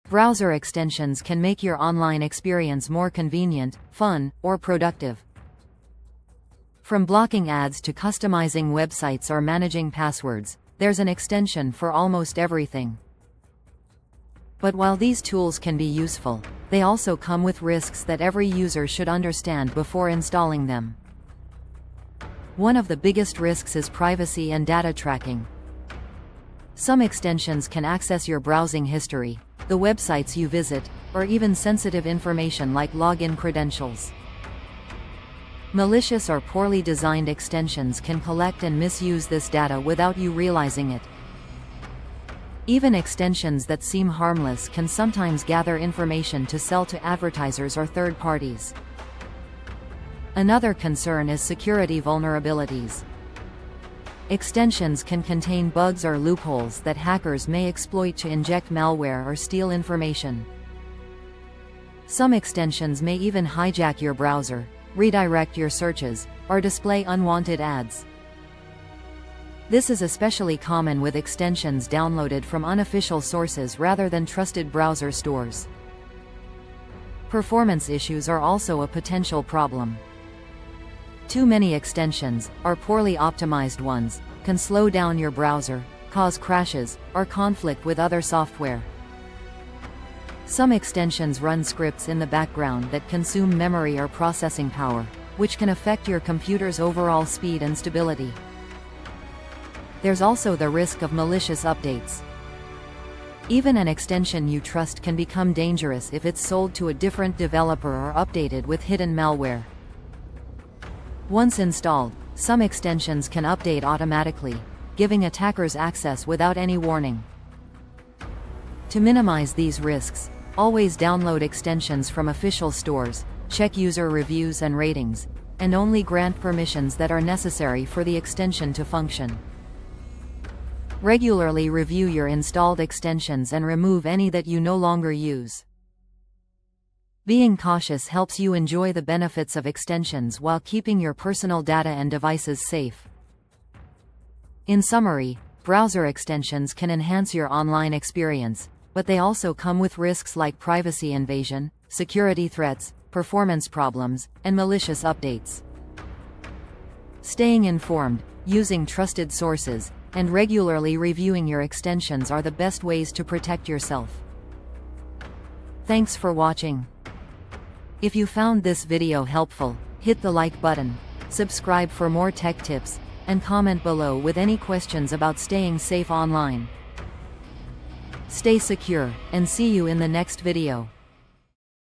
Browser extensions can make your online experience more convenient, fun, or productive. From blocking ads to customizing websites or managing passwords, there's an extension for almost everything. But while these tools can be useful, they also come with risks that every user should understand before installing them. One of the biggest risks is privacy and data tracking. Some extensions can access your browsing history, the websites you visit, or even sensitive information like login credentials. Malicious or poorly designed extensions can collect and misuse this data without you realizing it. Even extensions that seem harmless can sometimes gather information to sell to advertisers or third parties. Another concern is security vulnerabilities. Extensions can contain bugs or loopholes that hackers may exploit to inject malware or steal information. Some extensions may even hijack your browser, redirect your searches, or display unwanted ads. This is especially common with extensions downloaded from unofficial sources rather than trusted browser stores. Performance issues are also a potential problem. Too many extensions, or poorly optimized ones, can slow down your browser, cause crashes, or conflict with other software. Some extensions run scripts in the background that consume memory or processing power, which can affect your computer's overall speed and stability. There's also the risk of malicious updates. Even an extension you trust can become dangerous if it's sold to a different developer or updated with hidden malware. Once installed, some extensions can update automatically, giving attackers access without any warning. To minimize these risks, always download extensions from official stores, check user reviews and ratings, and only grant permissions that are necessary for the extension to function. Regularly review your installed extensions and remove any that you no longer use. Being cautious helps you enjoy the benefits of extensions while keeping your personal data and devices safe. In summary, browser extensions can enhance your online experience, but they also come with risks like privacy invasion, security threats, performance problems, and malicious updates. Staying informed, using trusted sources, and regularly reviewing your extensions are the best ways to protect yourself. Thanks for watching. If you found this video helpful, hit the like button, subscribe for more tech tips, and comment below with any questions about staying safe online. Stay secure, and see you in the next video.